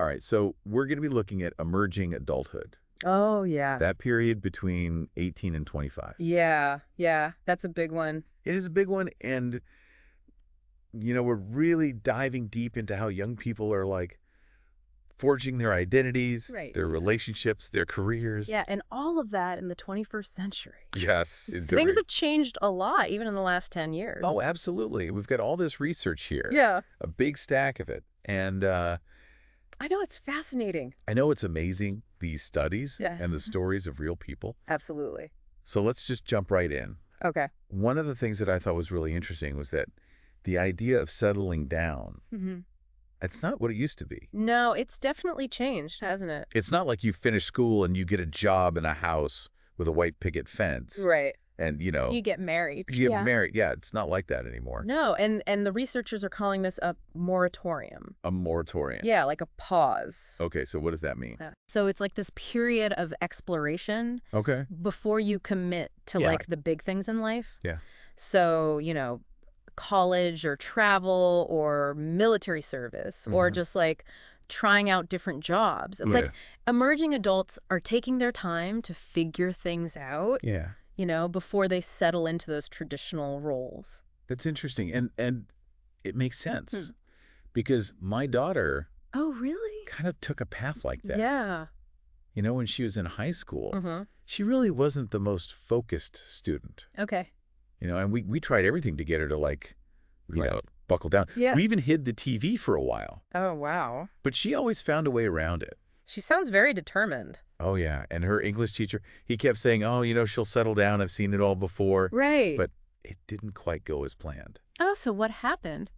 All right, so we're going to be looking at emerging adulthood. Oh, yeah. That period between 18 and 25. Yeah, yeah. That's a big one. It is a big one, and, we're really diving deep into how young people are, like, forging their identities, Right. their relationships, their careers. Yeah, and all of that in the 21st century. Yes. Things have changed a lot, even in the last 10 years. Oh, absolutely. We've got all this research here. Yeah. A big stack of it. And I know, it's fascinating. I know it's amazing, these studies Yeah. and the stories of real people. Absolutely. So let's just jump right in. Okay. One of the things that I thought was really interesting was that the idea of settling down, it's not what it used to be. No, it's definitely changed, hasn't it? It's not like you finish school and you get a job in a house with a white picket fence. Right. And, You get married. you get married. Yeah, it's not like that anymore. No, and the researchers are calling this a moratorium. A moratorium. Yeah, like a pause. Okay, so what does that mean? So it's like this period of exploration Okay. before you commit to Yeah. like the big things in life. Yeah. So, college or travel or military service or just like trying out different jobs. It's like emerging adults are taking their time to figure things out, Yeah. Before they settle into those traditional roles. That's interesting. And it makes sense because my daughter Oh, really? kind of took a path like that. Yeah. When she was in high school, she really wasn't the most focused student. Okay. And we tried everything to get her to, like, buckle down. Yeah. We even hid the TV for a while. Oh, wow. But she always found a way around it. She sounds very determined. Oh, yeah. And her English teacher, he kept saying, oh, she'll settle down. I've seen it all before. Right. But it didn't quite go as planned. Oh, so what happened?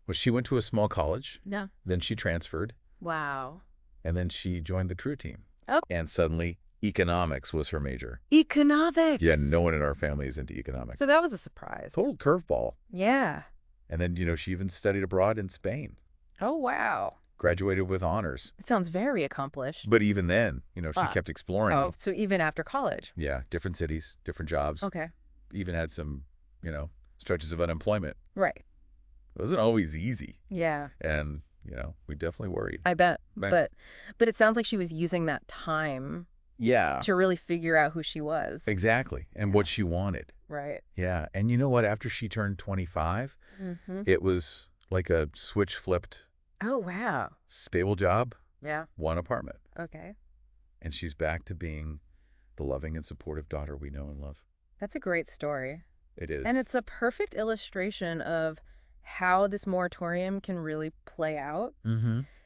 Well, she went to a small college. No. Then she transferred. Wow. And then she joined the crew team. Oh. And suddenly, economics was her major. Economics. Yeah, no one in our family is into economics. So that was a surprise. Total curveball. Yeah. And then, she even studied abroad in Spain. Oh, wow. Graduated with honors. It sounds very accomplished. But even then, she kept exploring. Oh, so even after college? Yeah, different cities, different jobs. Okay. Even had some, stretches of unemployment. Right. It wasn't always easy. Yeah. And, we definitely worried. I bet. Right. But it sounds like she was using that time to really figure out who she was. Exactly. And what she wanted. Right. Yeah. And you know what? After she turned 25, it was like a switch flipped. Oh, wow. Stable job. Yeah. One apartment. Okay. And she's back to being the loving and supportive daughter we know and love. That's a great story. It is. And it's a perfect illustration of how this moratorium can really play out.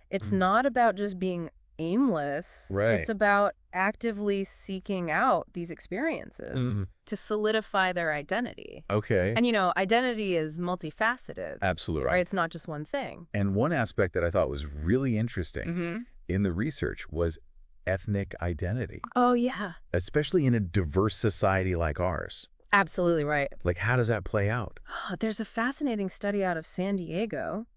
It's not about just being aimless. Right. It's about actively seeking out these experiences to solidify their identity. Okay. And, identity is multifaceted. Absolutely. Right? It's not just one thing. And one aspect that I thought was really interesting in the research was ethnic identity. Oh, yeah. Especially in a diverse society like ours. Absolutely right. Like, how does that play out? There's a fascinating study out of San Diego.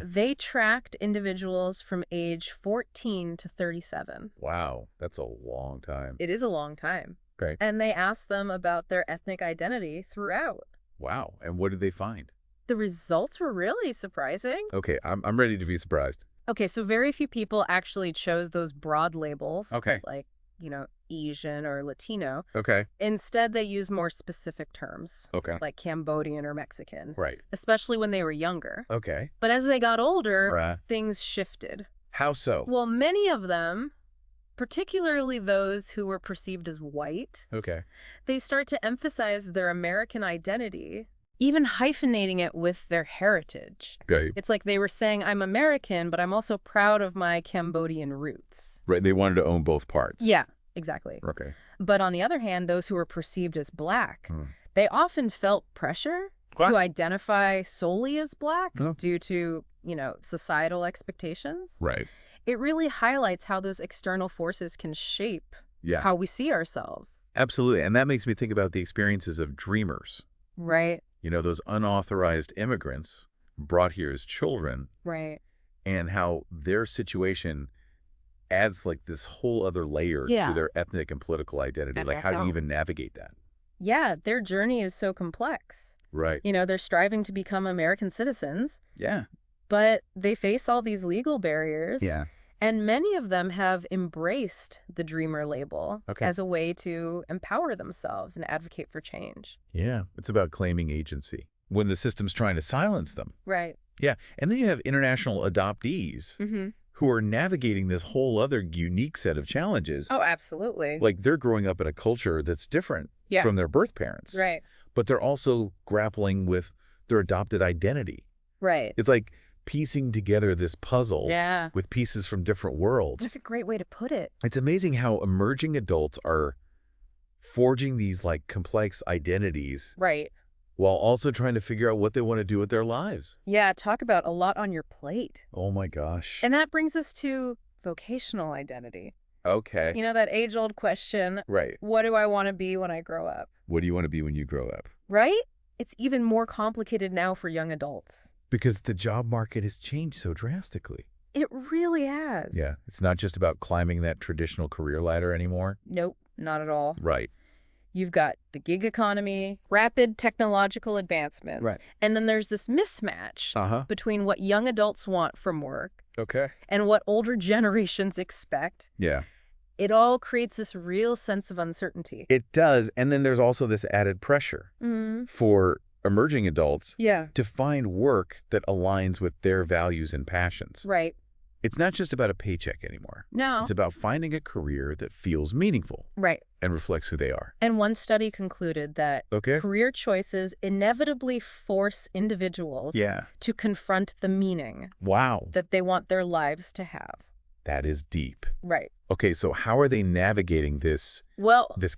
They tracked individuals from age 14 to 37. Wow, that's a long time. It is a long time. Great. And they asked them about their ethnic identity throughout. Wow, and what did they find? The results were really surprising. Okay, I'm ready to be surprised. Okay, so very few people actually chose those broad labels. Okay. Like, Asian or Latino. Okay. Instead, they used more specific terms. Okay. Like Cambodian or Mexican. Right. Especially when they were younger. Okay. But as they got older, Right. things shifted. How so? Well, many of them, particularly those who were perceived as white, Okay. they start to emphasize their American identity, even hyphenating it with their heritage. Okay. It's like they were saying, I'm American, but I'm also proud of my Cambodian roots. Right, they wanted to own both parts. Yeah, exactly. Okay. But on the other hand, those who were perceived as black, they often felt pressure to identify solely as black due to, societal expectations. Right. It really highlights how those external forces can shape how we see ourselves. Absolutely. And that makes me think about the experiences of dreamers. Right. Those unauthorized immigrants brought here as children. Right. And how their situation adds like this whole other layer to their ethnic and political identity. Like, how do you even navigate that? Yeah, their journey is so complex. Right. They're striving to become American citizens. Yeah. But they face all these legal barriers. Yeah. And many of them have embraced the dreamer label Okay. as a way to empower themselves and advocate for change. Yeah. It's about claiming agency when the system's trying to silence them. Right. Yeah. And then you have international adoptees who are navigating this whole other unique set of challenges. Oh, absolutely. Like they're growing up in a culture that's different from their birth parents. Right. But they're also grappling with their adopted identity. Right. It's like piecing together this puzzle with pieces from different worlds. That's a great way to put it. It's amazing how emerging adults are forging these like complex identities. Right. While also trying to figure out what they want to do with their lives. Yeah, talk about a lot on your plate. Oh my gosh. And that brings us to vocational identity. Okay. You know, that age-old question, Right. What do I want to be when I grow up? What do you want to be when you grow up? Right? It's even more complicated now for young adults. Because the job market has changed so drastically. It really has. Yeah. It's not just about climbing that traditional career ladder anymore. Nope, not at all. Right. You've got the gig economy, rapid technological advancements, and then there's this mismatch between what young adults want from work and what older generations expect. Yeah. It all creates this real sense of uncertainty. It does. And then there's also this added pressure for emerging adults to find work that aligns with their values and passions. Right. It's not just about a paycheck anymore. No. It's about finding a career that feels meaningful. Right. And reflects who they are. And one study concluded that career choices inevitably force individuals to confront the meaning that they want their lives to have. That is deep. Right. Okay, so how are they navigating this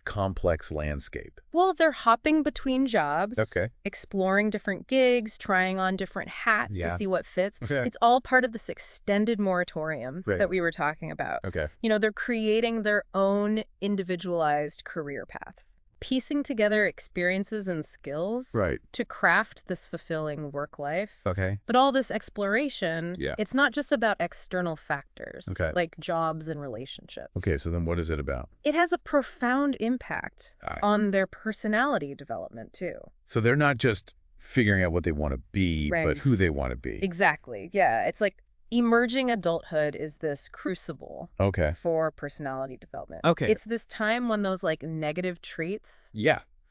complex landscape? Well, they're hopping between jobs, exploring different gigs, trying on different hats to see what fits. It's all part of this extended moratorium that we were talking about. You know, they're creating their own individualized career paths, piecing together experiences and skills to craft this fulfilling work life. But all this exploration, it's not just about external factors like jobs and relationships. Okay, so then what is it about? It has a profound impact on their personality development, too. So they're not just figuring out what they want to be, but who they want to be. Exactly. Yeah, it's like emerging adulthood is this crucible for personality development. It's this time when those like negative traits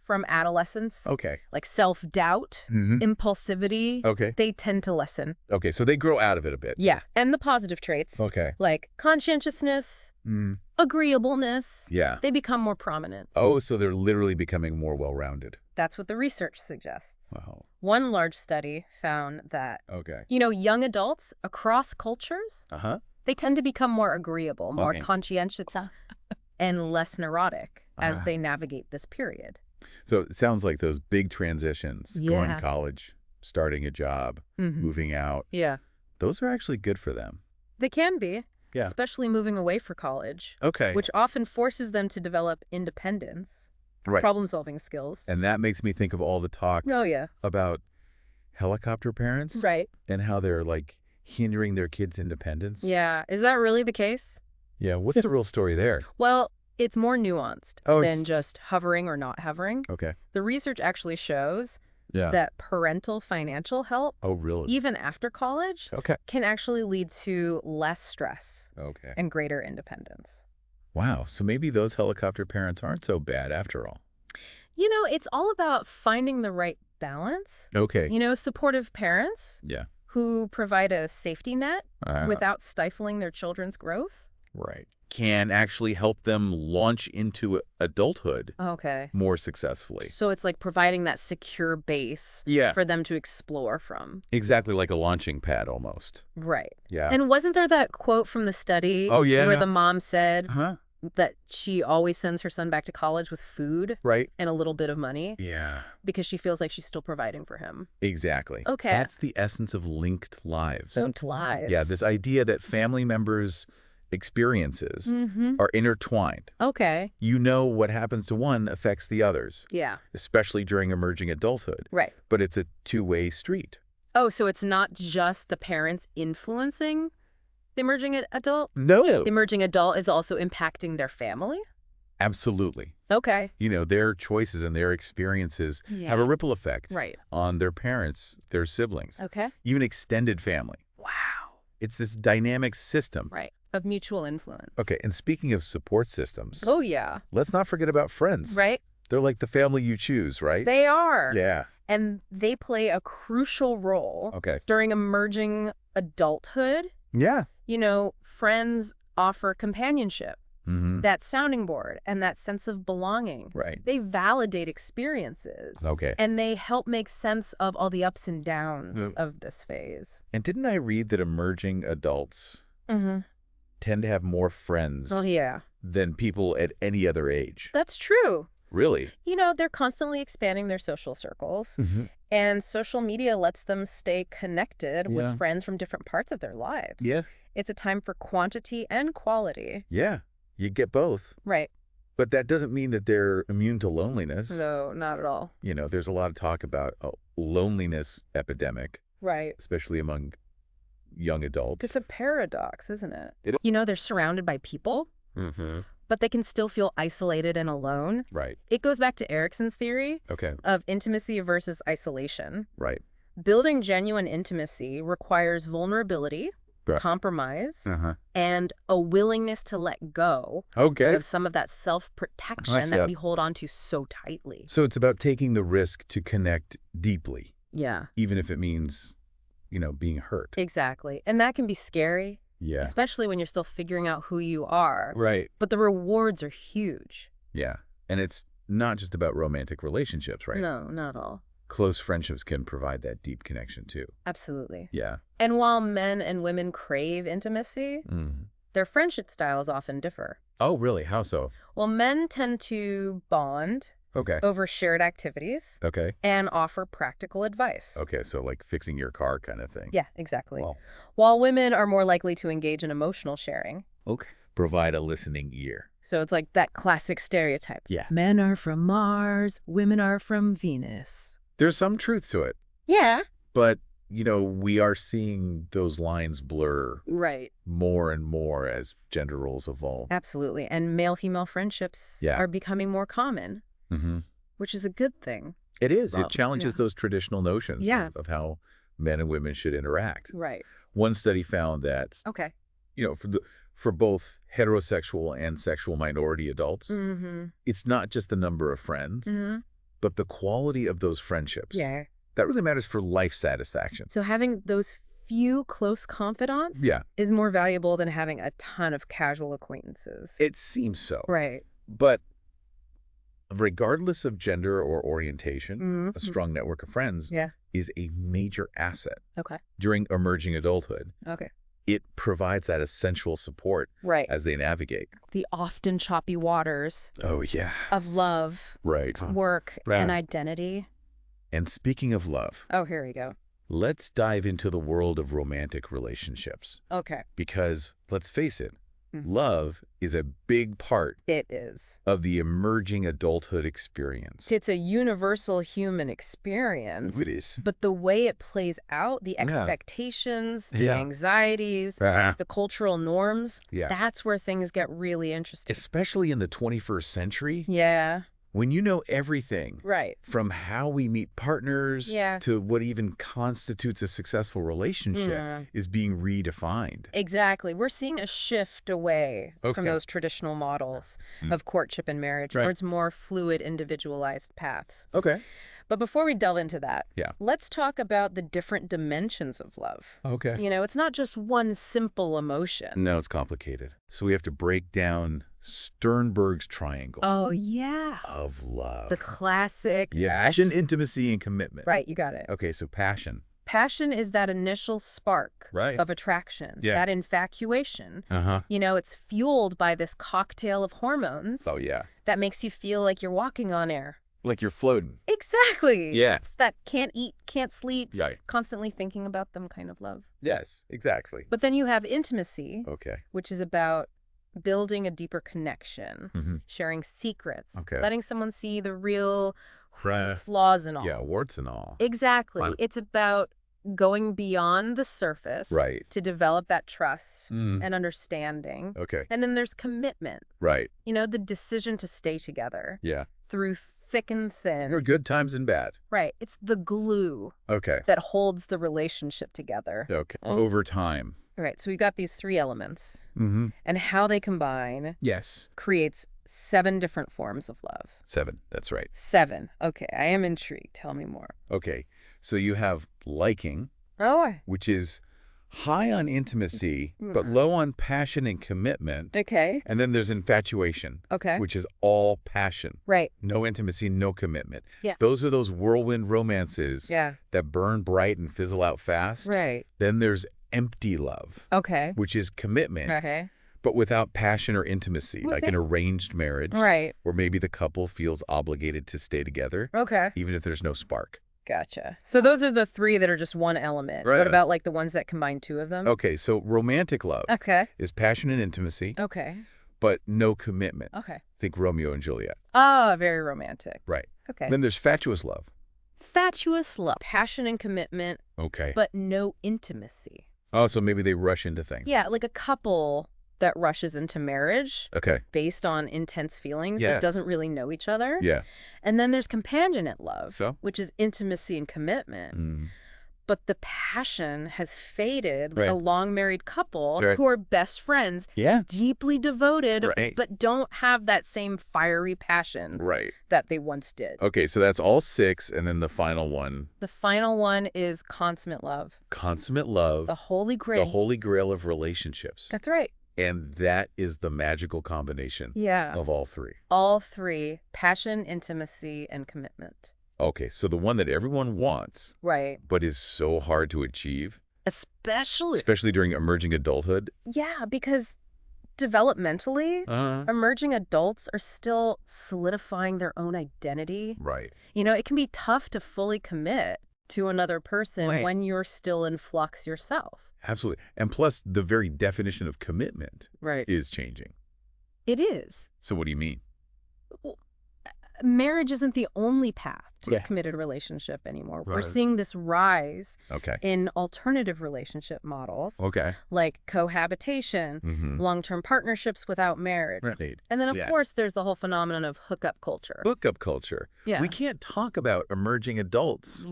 from adolescence, like self-doubt, impulsivity, they tend to lessen. Okay, so they grow out of it a bit. Yeah, and the positive traits, like conscientiousness, agreeableness, they become more prominent. Oh, so they're literally becoming more well-rounded. That's what the research suggests. Wow. One large study found that, you know, young adults across cultures, they tend to become more agreeable, more conscientious, and less neurotic as they navigate this period. So it sounds like those big transitions, going to college, starting a job, moving out, those are actually good for them. They can be, especially moving away for college, which often forces them to develop independence. Problem-solving skills. And that makes me think of all the talk about helicopter parents and how they're like hindering their kids' independence. Yeah. Is that really the case? Yeah. What's the real story there? Well, it's more nuanced than just hovering or not hovering. The research actually shows that parental financial help, even after college, can actually lead to less stress and greater independence. Wow. So maybe those helicopter parents aren't so bad after all. You know, it's all about finding the right balance. You know, supportive parents who provide a safety net without stifling their children's growth. Can actually help them launch into adulthood more successfully. So it's like providing that secure base for them to explore from. Exactly like a launching pad almost. Yeah. And wasn't there that quote from the study where the mom said that she always sends her son back to college with food and a little bit of money because she feels like she's still providing for him? Exactly. That's the essence of linked lives. Linked lives. Yeah, this idea that family members' experiences are intertwined. You know what happens to one affects the others. Especially during emerging adulthood. But it's a two-way street. Oh, so it's not just the parents influencing the emerging adult? No. The emerging adult is also impacting their family? Absolutely. You know, their choices and their experiences have a ripple effect on their parents, their siblings, even extended family. It's this dynamic system. Right. Of mutual influence. Okay, and speaking of support systems. Oh, yeah. Let's not forget about friends. Right. They're like the family you choose, right? They are. Yeah. And they play a crucial role during emerging adulthood. Yeah. Friends offer companionship, that sounding board, and that sense of belonging. Right. They validate experiences. Okay. And they help make sense of all the ups and downs of this phase. And didn't I read that emerging adults tend to have more friends than people at any other age? That's true. Really? They're constantly expanding their social circles, and social media lets them stay connected with friends from different parts of their lives. Yeah. It's a time for quantity and quality. Yeah. You get both. Right. But that doesn't mean that they're immune to loneliness. No, not at all. There's a lot of talk about a loneliness epidemic. Right. Especially among young adults. It's a paradox, isn't it? They're surrounded by people. But they can still feel isolated and alone. Right. It goes back to Erikson's theory of intimacy versus isolation. Right. Building genuine intimacy requires vulnerability, compromise, and a willingness to let go of some of that self-protection that we hold on to so tightly. So it's about taking the risk to connect deeply. Yeah. Even if it means, being hurt. Exactly. And that can be scary. Yeah. Especially when you're still figuring out who you are. Right. But the rewards are huge. Yeah. And it's not just about romantic relationships, right? No, not at all. Close friendships can provide that deep connection too. Absolutely. Yeah. And while men and women crave intimacy, their friendship styles often differ. Oh, really? How so? Well, men tend to bond over shared activities and offer practical advice. Okay, so like fixing your car kind of thing. Yeah, exactly. Wow. While women are more likely to engage in emotional sharing. Okay. Provide a listening ear. So it's like that classic stereotype. Yeah. Men are from Mars, women are from Venus. There's some truth to it. Yeah. But, we are seeing those lines blur more and more as gender roles evolve. Absolutely. And male-female friendships are becoming more common, which is a good thing. It is. It challenges those traditional notions of how men and women should interact. Right. One study found that, for both heterosexual and sexual minority adults, it's not just the number of friends, but the quality of those friendships. Yeah. That really matters for life satisfaction. So having those few close confidants is more valuable than having a ton of casual acquaintances. It seems so. Right. But regardless of gender or orientation, a strong network of friends is a major asset during emerging adulthood. Okay. It provides that essential support as they navigate the often choppy waters of love, work, and identity. And speaking of love. Oh, here we go. Let's dive into the world of romantic relationships. Okay. Because, let's face it, love is a big part of the emerging adulthood experience. It's a universal human experience. It is. But the way it plays out, the expectations, the anxieties, the cultural norms, that's where things get really interesting. Especially in the 21st century. Yeah. When you know everything, right, from how we meet partners to what even constitutes a successful relationship is being redefined. Exactly. We're seeing a shift away from those traditional models of courtship and marriage towards more fluid, individualized paths. Okay. But before we delve into that, let's talk about the different dimensions of love. Okay. It's not just one simple emotion. No, it's complicated. So we have to break down Sternberg's triangle. Oh, yeah. Of love. The classic. Yeah, passion, intimacy, and commitment. Right, you got it. Okay, so passion. Passion is that initial spark of attraction, that infatuation. It's fueled by this cocktail of hormones. Oh, yeah. That makes you feel like you're walking on air. Like you're floating. Exactly. Yeah. It's that can't eat, can't sleep, constantly thinking about them kind of love. Yes, exactly. But then you have intimacy, okay, which is about building a deeper connection, sharing secrets, letting someone see the real flaws and all. Yeah, warts and all. Exactly. Fun. It's about going beyond the surface to develop that trust and understanding. Okay. And then there's commitment. Right. The decision to stay together. Yeah. Through thick and thin. There are good times and bad. Right. It's the glue. Okay. That holds the relationship together. Okay. Over time. All right, so we got these 3 elements. Mm-hmm. And how they combine creates 7 different forms of love. 7, that's right. 7. Okay, I am intrigued. Tell me more. Okay, so you have liking, which is high on intimacy, but low on passion and commitment. Okay. And then there's infatuation, which is all passion. Right. No intimacy, no commitment. Yeah. Those are those whirlwind romances that burn bright and fizzle out fast. Right. Then there's empty love, which is commitment, but without passion or intimacy, like an arranged marriage, where maybe the couple feels obligated to stay together, even if there's no spark. Gotcha. So those are the 3 that are just one element. Right. What about like the ones that combine 2 of them? Okay, so romantic love is passion and intimacy, but no commitment. Think Romeo and Juliet. Oh, very romantic. Right. Then there's fatuous love. Fatuous love. Passion and commitment, but no intimacy. Oh, so maybe they rush into things. Yeah, like a couple that rushes into marriage based on intense feelings that doesn't really know each other. And then there's companionate love, which is intimacy and commitment. But the passion has faded. Like a long-married couple who are best friends, deeply devoted, but don't have that same fiery passion that they once did. Okay, so that's all 6, and then the final one. The final one is consummate love. Consummate love. The holy grail. The holy grail of relationships. That's right. And that is the magical combination of all 3. All 3, passion, intimacy, and commitment. Okay, so the one that everyone wants, but is so hard to achieve. Especially during emerging adulthood. Yeah, because developmentally, emerging adults are still solidifying their own identity. Right. You know, it can be tough to fully commit to another person when you're still in flux yourself. Absolutely. And plus, the very definition of commitment is changing. It is. So what do you mean? Well, marriage isn't the only path to a committed relationship anymore. We're seeing this rise in alternative relationship models, like cohabitation, long-term partnerships without marriage. And then, of course, there's the whole phenomenon of hookup culture. Hookup culture. Yeah. We can't talk about emerging adults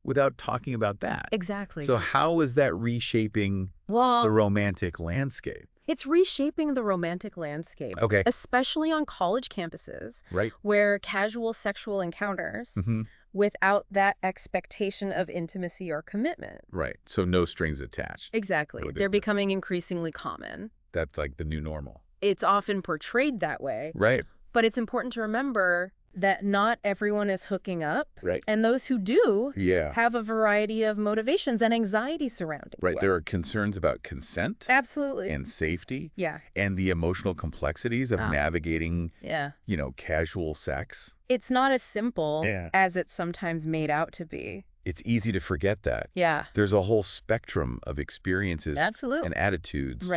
without talking about that. Exactly. So how is that reshaping the romantic landscape? It's reshaping the romantic landscape, especially on college campuses, where casual sexual encounters without that expectation of intimacy or commitment. Right. So no strings attached. Exactly. They're becoming increasingly common. That's like the new normal. It's often portrayed that way. Right. But it's important to remember that not everyone is hooking up. And those who do have a variety of motivations and anxiety surrounding it. There are concerns about consent. Absolutely. And safety. And the emotional complexities of navigating, you know, casual sex. It's not as simple as it's sometimes made out to be. It's easy to forget that. There's a whole spectrum of experiences and attitudes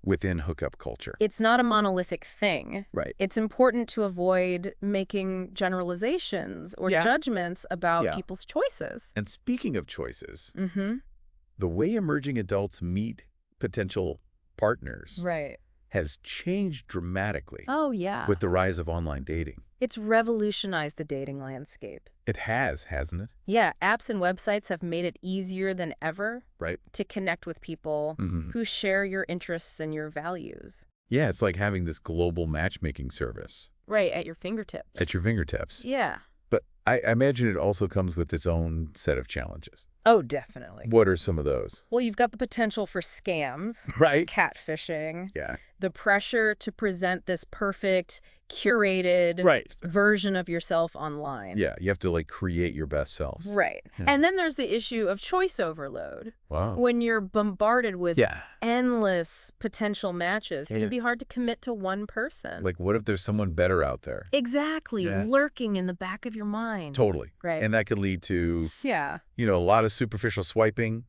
within hookup culture. It's not a monolithic thing. It's important to avoid making generalizations or judgments about people's choices. And speaking of choices, the way emerging adults meet potential partners has changed dramatically with the rise of online dating. It's revolutionized the dating landscape. It has, hasn't it? Yeah, apps and websites have made it easier than ever to connect with people who share your interests and your values. Yeah, it's like having this global matchmaking service. At your fingertips. At your fingertips. Yeah. But I imagine it also comes with its own set of challenges. Oh, definitely. What are some of those? Well, you've got the potential for scams. Catfishing. The pressure to present this perfect, curated version of yourself online. Yeah, you have to like create your best self. And then there's the issue of choice overload. Wow. When you're bombarded with endless potential matches, it can be hard to commit to one person. Like, what if there's someone better out there? Exactly. Lurking in the back of your mind. Totally. And that could lead to, you know, a lot of superficial swiping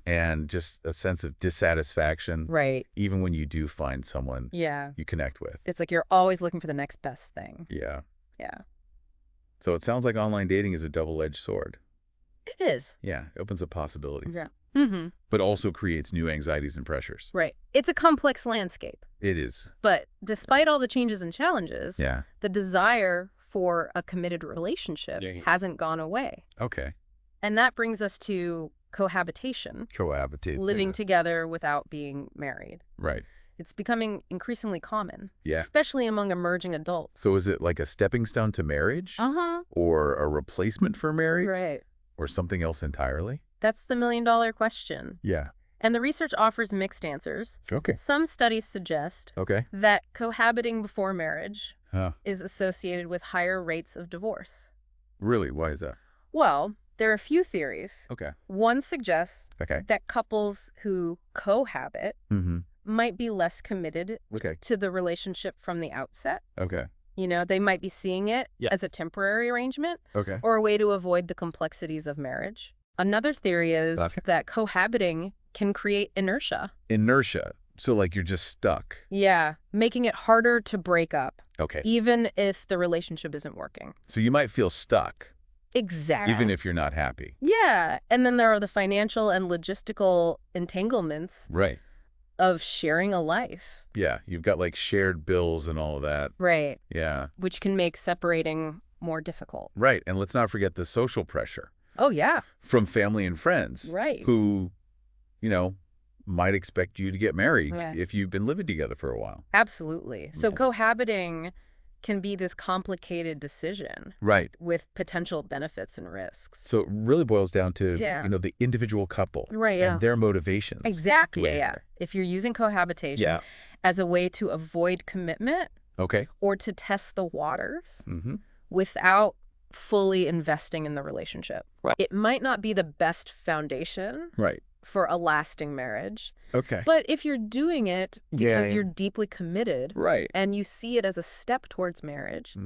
and just a sense of dissatisfaction. Even when you do find someone you connect with. It's like you're always looking for the next best thing. Yeah. So it sounds like online dating is a double-edged sword. It is. Yeah, it opens up possibilities. Yeah. But also creates new anxieties and pressures. It's a complex landscape. It is. But despite all the changes and challenges, the desire for a committed relationship hasn't gone away. Okay. And that brings us to cohabitation. Cohabitation. Living together without being married. Right. It's becoming increasingly common, Yeah. especially among emerging adults. So is it like a stepping stone to marriage? Uh-huh. Or a replacement for marriage? Right. Or something else entirely? That's the million-dollar question. Yeah. And the research offers mixed answers. Okay. Some studies suggest that cohabiting before marriage is associated with higher rates of divorce. Really? Why is that? Well, there are a few theories. Okay. One suggests that couples who cohabit might be less committed to the relationship from the outset. Okay. You know, they might be seeing it as a temporary arrangement or a way to avoid the complexities of marriage. Another theory is that cohabiting can create inertia. Inertia. So like you're just stuck. Yeah, making it harder to break up. Okay. Even if the relationship isn't working. So you might feel stuck. Exactly. Even if you're not happy. Yeah. And then there are the financial and logistical entanglements. Right. Of sharing a life. Yeah. You've got like shared bills and all of that. Right. Yeah. Which can make separating more difficult. Right. And let's not forget the social pressure. Oh, yeah. From family and friends. Right. Who, you know, might expect you to get married if you've been living together for a while. Absolutely. So cohabiting can be this complicated decision. Right. With potential benefits and risks. So it really boils down to, you know, the individual couple. Right, and their motivations. Exactly, yeah. If you're using cohabitation as a way to avoid commitment or to test the waters without fully investing in the relationship. Right. It might not be the best foundation for a lasting marriage. Okay. But if you're doing it because you're deeply committed and you see it as a step towards marriage,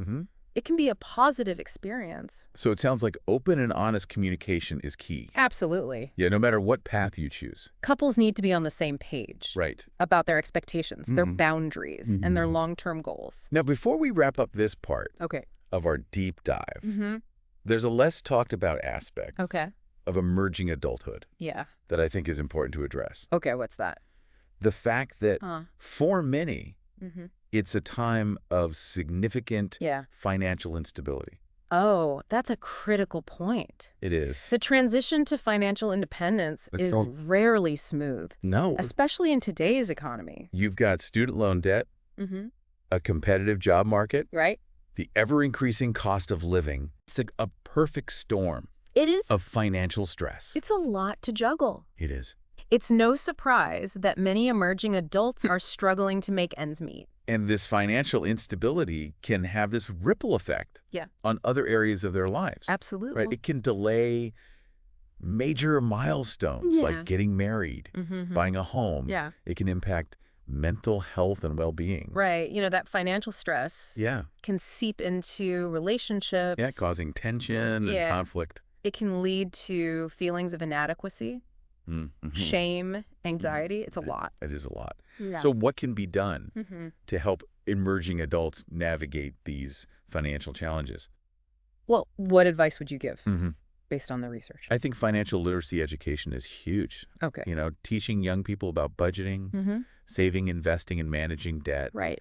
it can be a positive experience. So it sounds like open and honest communication is key. Absolutely. Yeah, no matter what path you choose. Couples need to be on the same page about their expectations, their boundaries, and their long-term goals. Now, before we wrap up this part of our deep dive, there's a less talked about aspect of emerging adulthood that I think is important to address. Okay, what's that? The fact that for many, it's a time of significant financial instability. Oh, that's a critical point. It is. The transition to financial independence is rarely smooth. No. Especially in today's economy. You've got student loan debt, a competitive job market, the ever-increasing cost of living. It's a perfect storm. It is. Of financial stress. It's a lot to juggle. It is. It's no surprise that many emerging adults are struggling to make ends meet. And this financial instability can have this ripple effect on other areas of their lives. Absolutely. Right? It can delay major milestones like getting married, buying a home. Yeah. It can impact mental health and well-being. Right. You know, that financial stress can seep into relationships. Yeah, causing tension and conflict. It can lead to feelings of inadequacy, shame, anxiety. It's a lot. It is a lot. Yeah. So what can be done to help emerging adults navigate these financial challenges? Well, what advice would you give based on the research? I think financial literacy education is huge. Okay. You know, teaching young people about budgeting, saving, investing, and managing debt. Right.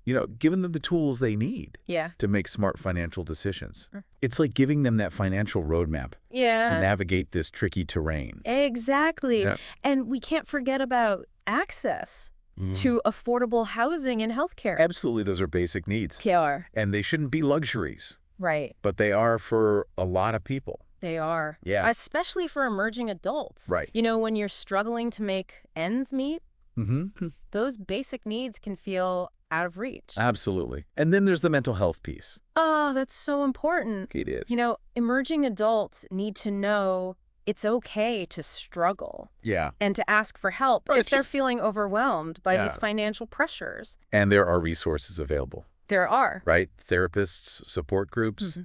You know, giving them the tools they need to make smart financial decisions. It's like giving them that financial roadmap to navigate this tricky terrain. Exactly. Yeah. And we can't forget about access to affordable housing and healthcare. Absolutely. Those are basic needs. They are. And they shouldn't be luxuries. Right. But they are for a lot of people. They are. Yeah. Especially for emerging adults. Right. You know, when you're struggling to make ends meet, those basic needs can feel out of reach. Absolutely. And then there's the mental health piece. Oh, that's so important. It is. You know, emerging adults need to know it's okay to struggle. Yeah. And to ask for help if they're feeling overwhelmed by these financial pressures. And there are resources available. There are. Right? Therapists, support groups,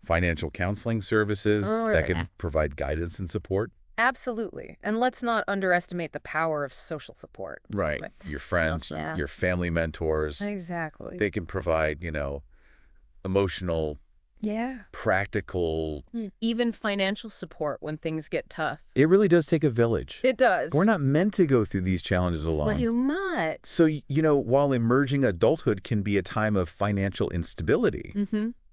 financial counseling services that can provide guidance and support. Absolutely. And let's not underestimate the power of social support. Right. Your friends, your family mentors. Exactly. They can provide, you know, emotional, practical. Even financial support when things get tough. It really does take a village. It does. We're not meant to go through these challenges alone. Well, you're not. So, you know, while emerging adulthood can be a time of financial instability,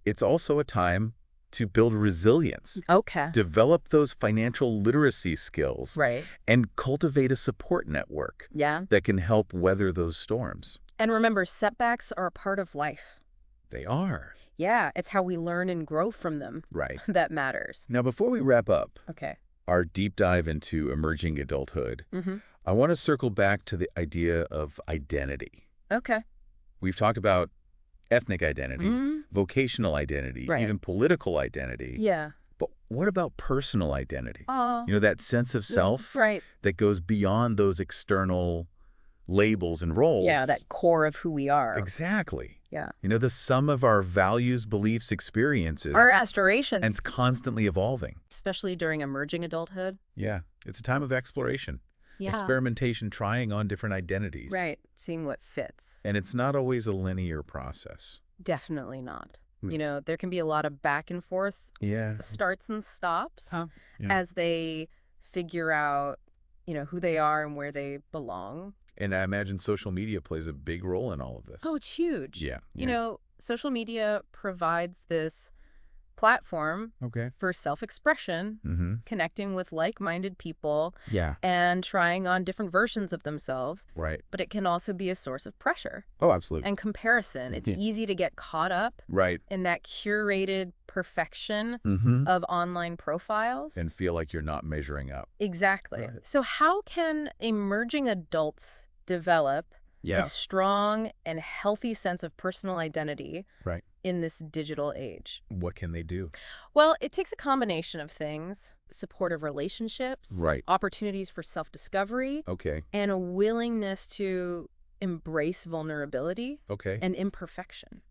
it's also a time to build resilience. Okay. Develop those financial literacy skills. Right. And cultivate a support network. Yeah. That can help weather those storms. And remember, setbacks are a part of life. They are. Yeah, it's how we learn and grow from them. Right. That matters. Now, before we wrap up okay. our deep dive into emerging adulthood, I want to circle back to the idea of identity. Okay. We've talked about ethnic identity, vocational identity, even political identity. Yeah. But what about personal identity? That sense of self that goes beyond those external labels and roles. Yeah, that core of who we are. Exactly. Yeah. The sum of our values, beliefs, experiences. Our aspirations. And it's constantly evolving. Especially during emerging adulthood. Yeah. It's a time of exploration. Yeah. Experimentation, trying on different identities. Right. Seeing what fits. And it's not always a linear process. Definitely not. There can be a lot of back and forth starts and stops as they figure out, who they are and where they belong. And I imagine social media plays a big role in all of this. Oh, it's huge. Yeah. Social media provides this platform for self-expression, connecting with like-minded people, and trying on different versions of themselves. Right. But it can also be a source of pressure. Oh, absolutely. And comparison. It's easy to get caught up in that curated perfection of online profiles. And feel like you're not measuring up. Exactly. Right. So how can emerging adults develop a strong and healthy sense of personal identity in this digital age? What can they do? Well, it takes a combination of things. Supportive relationships, opportunities for self-discovery, and a willingness to embrace vulnerability and imperfection.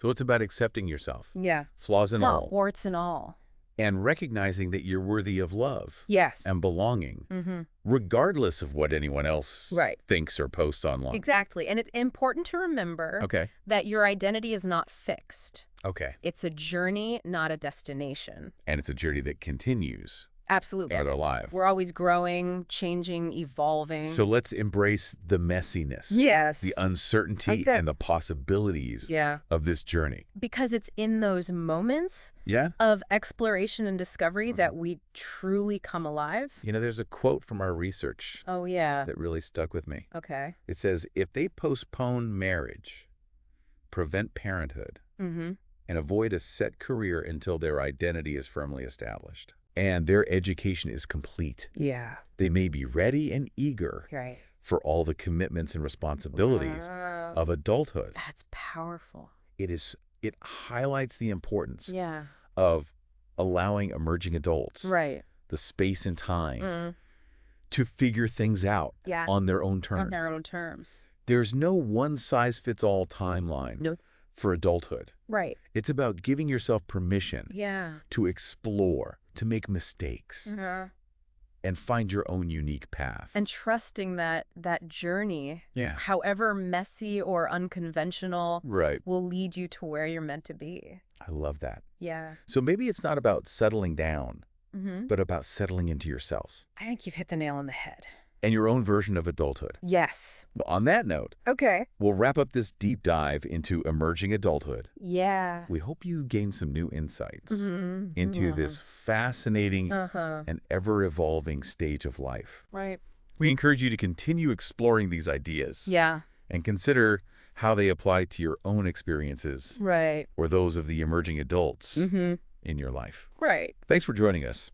So it's about accepting yourself. Yeah. Flaws and all. Warts and all. And recognizing that you're worthy of love. Yes. And belonging. Regardless of what anyone else thinks or posts online. Exactly. And it's important to remember that your identity is not fixed. It's a journey, not a destination. And it's a journey that continues. Absolutely. Throughout our lives. We're always growing, changing, evolving. So let's embrace the messiness. Yes. The uncertainty and the possibilities of this journey. Because it's in those moments of exploration and discovery that we truly come alive. There's a quote from our research. Oh, yeah. That really stuck with me. Okay. It says, if they postpone marriage, prevent parenthood, and avoid a set career until their identity is firmly established, and their education is complete. Yeah. They may be ready and eager for all the commitments and responsibilities of adulthood. That's powerful. It highlights the importance of allowing emerging adults the space and time to figure things out on their own terms. On their own terms. There's no one-size-fits-all timeline for adulthood. Right. It's about giving yourself permission to explore, to make mistakes, and find your own unique path. And trusting that journey, however messy or unconventional, will lead you to where you're meant to be. I love that. Yeah. So maybe it's not about settling down, but about settling into yourself. I think you've hit the nail on the head. And your own version of adulthood. Yes. Well, on that note, we'll wrap up this deep dive into emerging adulthood. Yeah. We hope you gain some new insights into this fascinating and ever-evolving stage of life. Right. We encourage you to continue exploring these ideas. Yeah. And consider how they apply to your own experiences. Right. Or those of the emerging adults in your life. Right. Thanks for joining us.